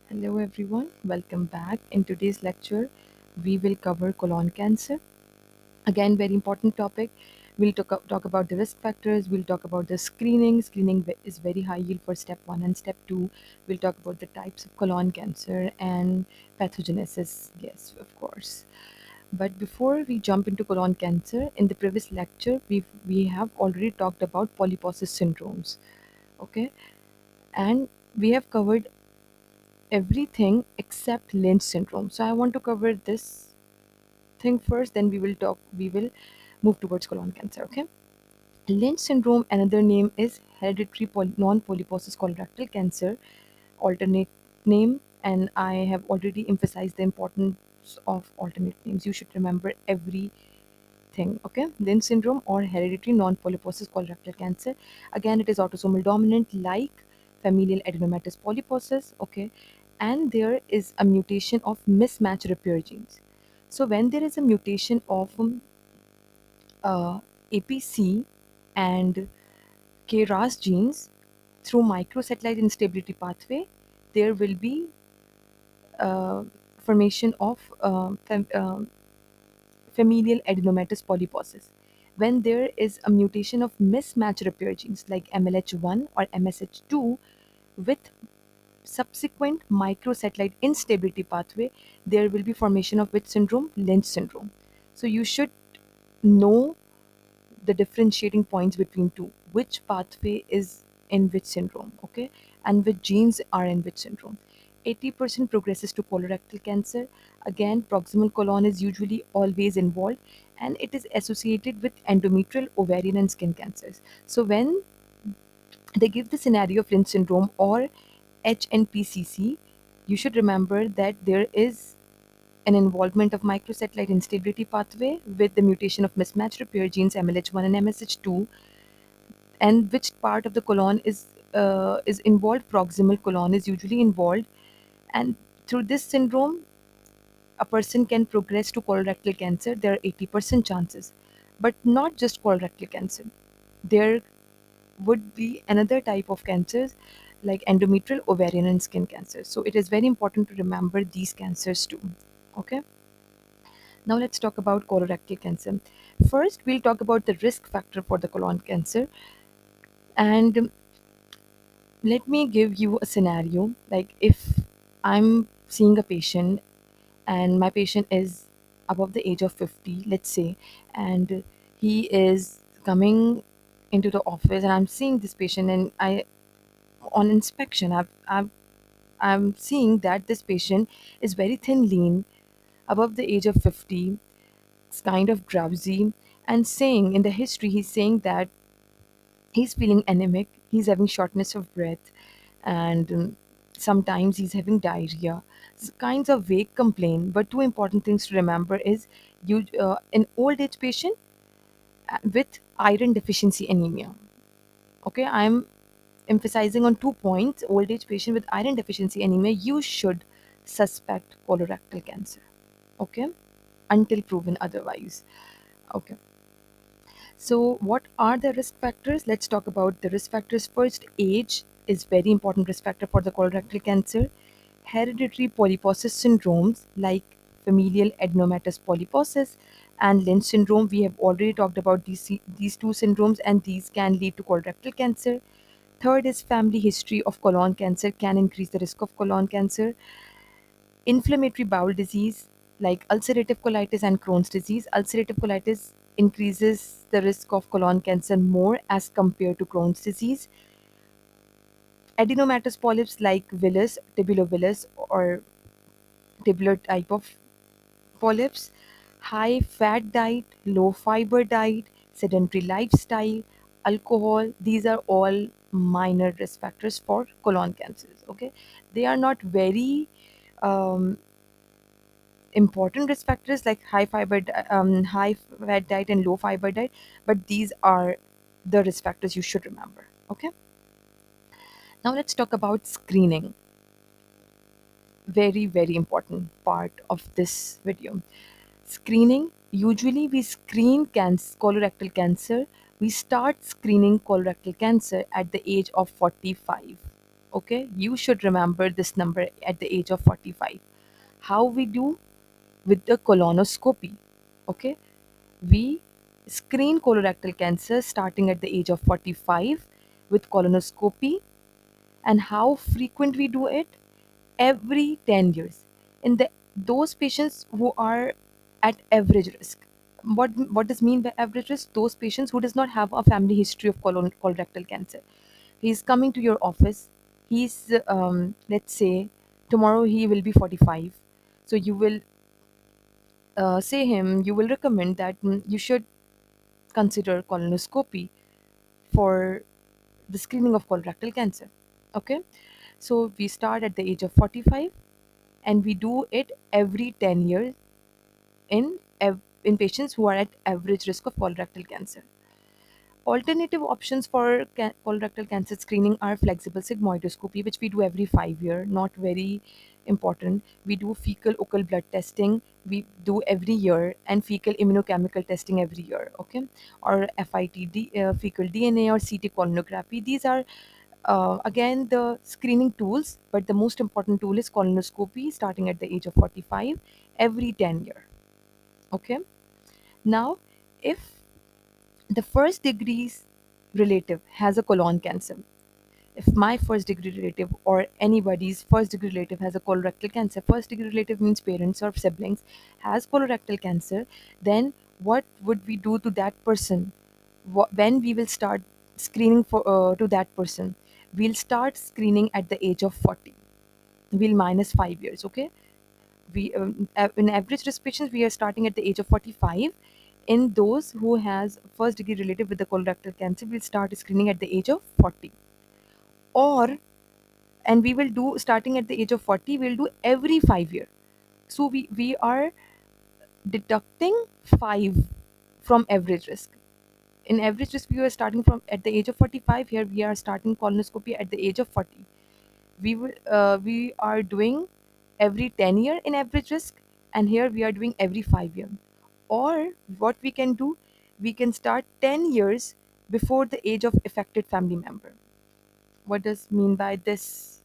Hello everyone, welcome back. In today's lecture, we will cover colon cancer. Again, very important topic. We'll talk about the risk factors, we'll talk about the screening. Screening is very high yield for step 1 and step 2. We'll talk about the types of colon cancer and pathogenesis. Yes, of course. But before we jump into colon cancer, in the previous lecture, we have already talked about polyposis syndromes. Okay, and we have covered everything except Lynch syndrome. So I want to cover this thing first, then we will move towards colon cancer. Okay. Lynch syndrome, another name is hereditary non-polyposis colorectal cancer, alternate name, and I have already emphasized the importance of alternate names. You should remember everything. Okay, Lynch syndrome or hereditary non-polyposis colorectal cancer. Again, it is autosomal dominant, like familial adenomatous polyposis. Okay, and there is a mutation of mismatch repair genes. So when there is a mutation of APC and KRAS genes through microsatellite instability pathway, there will be uh, formation of familial adenomatous polyposis. When there is a mutation of mismatch repair genes like MLH1 or MSH2 with subsequent microsatellite instability pathway, there will be formation of which syndrome? Lynch syndrome. So you should know the differentiating points between two, which pathway is in which syndrome, okay, and which genes are in which syndrome. 80% progresses to colorectal cancer. Again, proximal colon is usually always involved, and it is associated with endometrial, ovarian, and skin cancers. So when they give the scenario of Lynch syndrome or HNPCC, you should remember that there is an involvement of microsatellite instability pathway with the mutation of mismatch repair genes MLH1 and MSH2, and which part of the colon is involved. Proximal colon is usually involved, and through this syndrome, a person can progress to colorectal cancer. There are 80% chances, but not just colorectal cancer. There would be another type of cancers like endometrial, ovarian, and skin cancer. So it is very important to remember these cancers too. Okay. Now let's talk about colorectal cancer. First, we'll talk about the risk factor for the colon cancer. And let me give you a scenario. Like if I'm seeing a patient and my patient is above the age of 50, let's say, and he is coming into the office and I'm seeing this patient, and I on inspection I'm seeing that this patient is very thin, lean, above the age of 50, is kind of drowsy, and saying in the history, he's saying that he's feeling anemic, he's having shortness of breath, and sometimes he's having diarrhea. It's kinds of vague complaint, but two important things to remember is you an old age patient with iron deficiency anemia. Okay, I'm emphasizing on 2 points. Old age patient with iron deficiency anemia, you should suspect colorectal cancer. Okay, until proven otherwise. Okay. So, what are the risk factors? Let's talk about the risk factors first. Age is very important risk factor for the colorectal cancer. Hereditary polyposis syndromes like familial adenomatous polyposis and Lynch syndrome. We have already talked about these two syndromes, and these can lead to colorectal cancer. Third is family history of colon cancer can increase the risk of colon cancer. Inflammatory bowel disease like ulcerative colitis and Crohn's disease. Ulcerative colitis increases the risk of colon cancer more as compared to Crohn's disease. Adenomatous polyps like villus, tubulovillus, or tubular type of polyps. High fat diet, low fiber diet, sedentary lifestyle, alcohol, these are all minor risk factors for colon cancers. Okay, they are not very um, important risk factors like high fat diet and low fiber diet, but these are the risk factors you should remember. Okay, now let's talk about screening. Very, very important part of this video. Screening, usually we screen colorectal cancer. We start screening colorectal cancer at the age of 45. Okay, you should remember this number at the age of 45. How we do? With the colonoscopy. Okay, we screen colorectal cancer starting at the age of 45 with colonoscopy. And how frequent we do it? Every 10 years. In the those patients who are at average risk. What does mean by average risk? Those patients who does not have a family history of colorectal cancer. He's coming to your office. He's let's say tomorrow he will be 45. So you will say him, you will recommend that you should consider colonoscopy for the screening of colorectal cancer. Okay, so we start at the age of 45 and we do it every 10 years in patients who are at average risk of colorectal cancer. Alternative options for colorectal cancer screening are flexible sigmoidoscopy, which we do every 5 year, not very important. We do fecal occult blood testing, we do every year, and fecal immunochemical testing every year, okay? Or FIT, fecal DNA, or CT colonography. These are again the screening tools, but the most important tool is colonoscopy starting at the age of 45 every 10 year. Okay. Now, if the first degree's relative has a colon cancer, if my first degree relative or anybody's first degree relative has a colorectal cancer, first degree relative means parents or siblings, has colorectal cancer, then what would we do to that person? When we will start screening for to that person? We'll start screening at the age of 40. We'll minus 5 years, okay? In average risk patients we are starting at the age of 45. In those who has first degree relative with the colorectal cancer, we'll start screening at the age of 40. Or and we will do starting at the age of 40, we'll do every 5 year. So we are deducting 5 from average risk. In average risk we were starting from at the age of 45. Here we are starting colonoscopy at the age of 40. We are doing every 10 year in average risk, and here we are doing every 5 year. Or what we can do, we can start 10 years before the age of affected family member. What does mean by this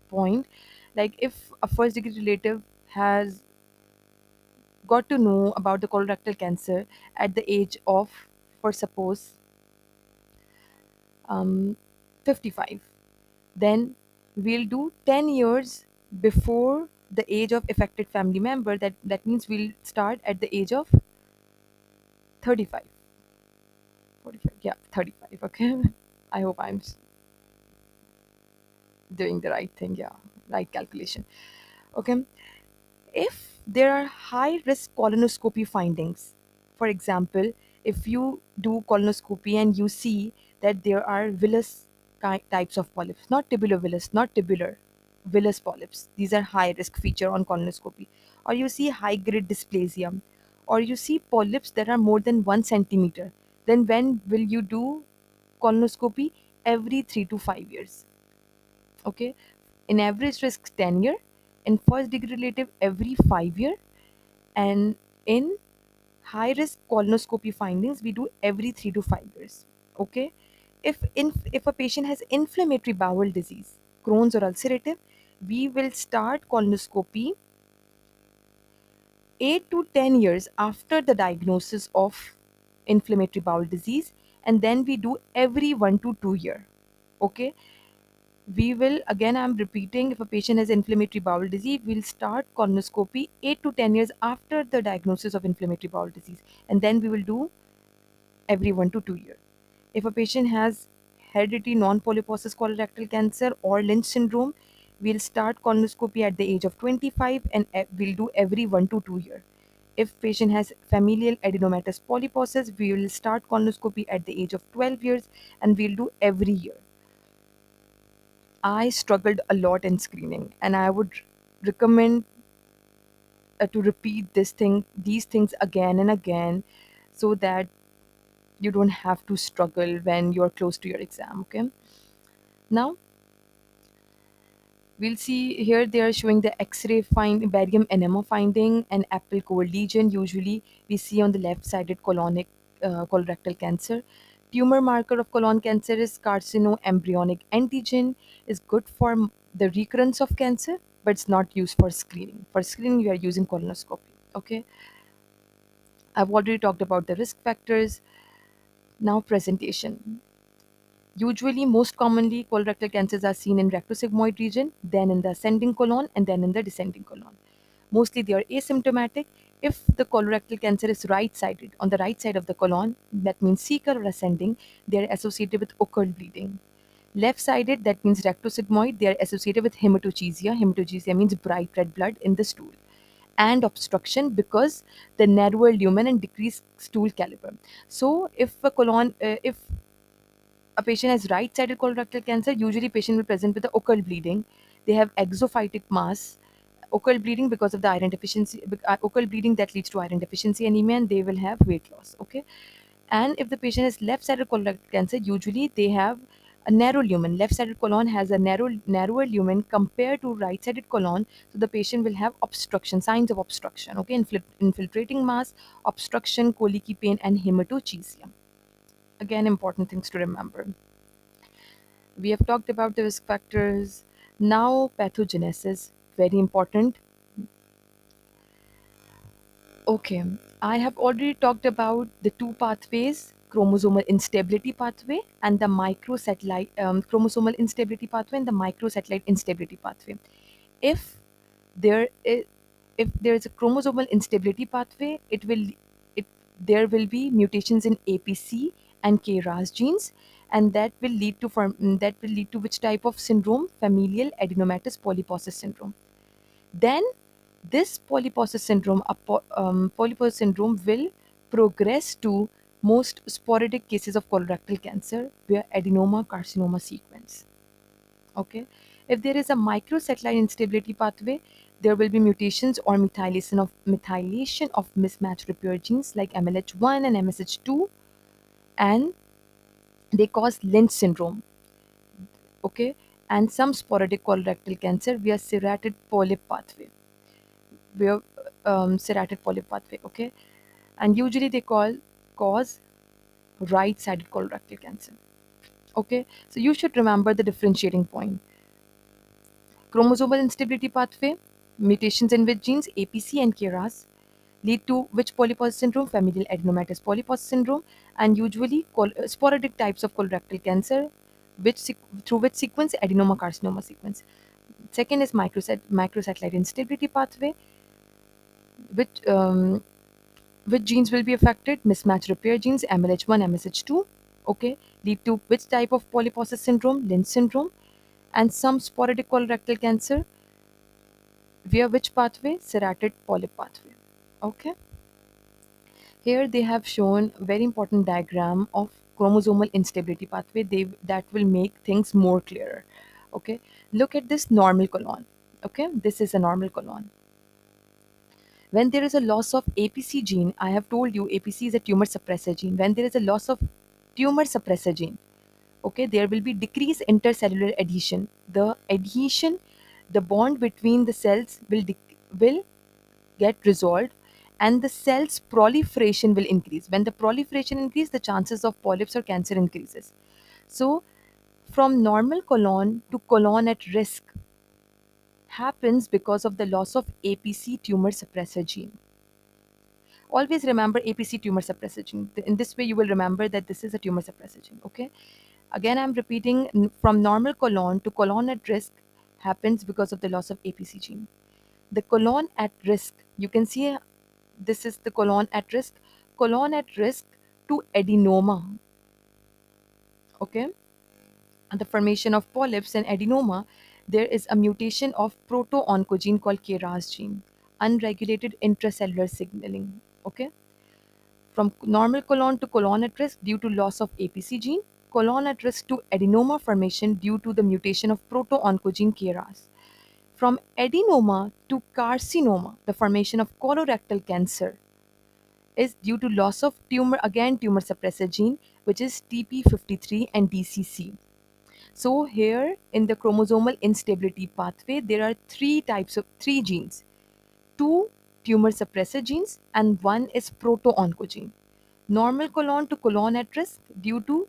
point? Like if a first degree relative has got to know about the colorectal cancer at the age of, for suppose, um, 55, then we'll do 10 years before the age of affected family member. That means we'll start at the age of 35, 45, yeah, 35. Okay. I hope I'm doing the right thing. Yeah, right calculation. Okay. If there are high risk colonoscopy findings, for example, if you do colonoscopy and you see that there are villus types of polyps, not tubular villus, not tubular, villus polyps, these are high risk feature on colonoscopy, or you see high grade dysplasia, or you see polyps that are more than 1 centimeter, then when will you do colonoscopy? Every 3 to 5 years. Okay, in average risk 10 year, in first degree relative every 5 year, and in high risk colonoscopy findings we do every 3 to 5 years. Okay, if a patient has inflammatory bowel disease, Crohn's or ulcerative, we will start colonoscopy 8 to 10 years after the diagnosis of inflammatory bowel disease, and then we do every 1 to 2 year. Okay, we will, again I'm repeating, if a patient has inflammatory bowel disease, we'll start colonoscopy 8 to 10 years after the diagnosis of inflammatory bowel disease, and then we will do every 1 to 2 years. If a patient has hereditary non-polyposis colorectal cancer or Lynch syndrome, we'll start colonoscopy at the age of 25, and we'll do every 1 to 2 years. If patient has familial adenomatous polyposis, we will start colonoscopy at the age of 12 years, and we'll do every year. I struggled a lot in screening, and I would recommend to repeat these things again and again, so that you don't have to struggle when you're close to your exam. Okay. Now we'll see here they are showing the X-ray find barium enema finding and apple core lesion. Usually we see on the left-sided colonic colorectal cancer. Tumor marker of colon cancer is carcinoembryonic antigen, is good for the recurrence of cancer, but it's not used for screening. For screening, we are using colonoscopy. Okay, I've already talked about the risk factors. Now, presentation. Usually, most commonly, colorectal cancers are seen in rectosigmoid region, then in the ascending colon, and then in the descending colon. Mostly, they are asymptomatic. If the colorectal cancer is right-sided, on the right side of the colon, that means cecal or ascending, they are associated with occult bleeding. Left-sided, that means rectosigmoid, they are associated with hematochezia. Hematochezia means bright red blood in the stool. And obstruction because the narrower lumen and decreased stool caliber. So, if a patient has right-sided colorectal cancer, usually patient will present with the occult bleeding. They have exophytic mass, occult bleeding because of the iron deficiency, occult bleeding that leads to iron deficiency anemia, and they will have weight loss. Okay, and if the patient has left-sided colorectal cancer, usually they have a narrow lumen. Left-sided colon has a narrower lumen compared to right-sided colon, so the patient will have obstruction, signs of obstruction. Okay, infiltrating mass, obstruction, colicky pain, and hematochezia. Again, important things to remember. We have talked about the risk factors. Now, pathogenesis, very important. Okay, I have already talked about the two pathways, chromosomal instability pathway and the microsatellite chromosomal instability pathway and the microsatellite instability pathway. If there is if there is a chromosomal instability pathway, it there will be mutations in APC and KRAS genes, and that will lead to which type of syndrome? Familial adenomatous polyposis syndrome. Then this polyposis syndrome will progress to most sporadic cases of colorectal cancer where adenoma carcinoma sequence. Okay, if there is a microsatellite instability pathway, there will be mutations or methylation of mismatched repair genes like MLH1 and MSH2, and they cause Lynch syndrome. Okay, and some sporadic colorectal cancer via serrated polyp pathway, where serrated polyp pathway. Okay, and usually they cause right-sided colorectal cancer. Okay, so you should remember the differentiating point. Chromosomal instability pathway, mutations in which genes APC and KRAS lead to which polyposis syndrome? Familial adenomatous polyposis syndrome, and usually sporadic types of colorectal cancer, through which sequence? Adenoma carcinoma sequence. Second is microsatellite instability pathway, which which genes will be affected? Mismatch repair genes MLH1, MSH2. Okay, lead to which type of polyposis syndrome? Lynch syndrome, and some sporadic colorectal cancer via which pathway? Serrated polyp pathway. Okay. Here they have shown very important diagram of chromosomal instability pathway. That will make things more clearer. Okay. Look at this normal colon. Okay. This is a normal colon. When there is a loss of APC gene, I have told you APC is a tumor suppressor gene. When there is a loss of tumor suppressor gene, okay, there will be decreased intercellular adhesion. The bond between the cells will get resolved, and the cell's proliferation will increase. When the proliferation increases, the chances of polyps or cancer increases. So, from normal colon to colon at risk happens because of the loss of APC tumor suppressor gene. Always remember APC tumor suppressor gene. In this way, you will remember that this is a tumor suppressor gene. Okay. Again, I'm repeating, from normal colon to colon at risk happens because of the loss of APC gene. The colon at risk, you can see this is the colon at risk. Colon at risk to adenoma. Okay. And the formation of polyps and adenoma, there is a mutation of proto-oncogene called KRAS gene, unregulated intracellular signaling. Okay. From normal colon to colon at risk due to loss of APC gene, colon at risk to adenoma formation due to the mutation of proto-oncogene KRAS. From adenoma to carcinoma, the formation of colorectal cancer is due to loss of tumor suppressor gene, which is TP53 and DCC. So here in the chromosomal instability pathway, there are three genes, two tumor suppressor genes and one is proto-oncogene. Normal colon to colon at risk due to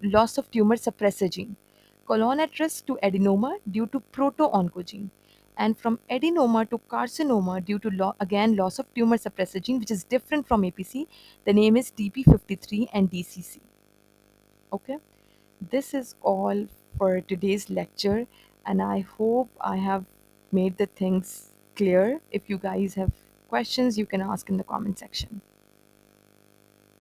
loss of tumor suppressor gene. Colon at risk to adenoma due to proto-oncogene. And from adenoma to carcinoma due to again loss of tumor suppressor gene, which is different from APC. The name is TP53 and DCC. Okay, this is all for today's lecture, and I hope I have made the things clear. If you guys have questions, you can ask in the comment section.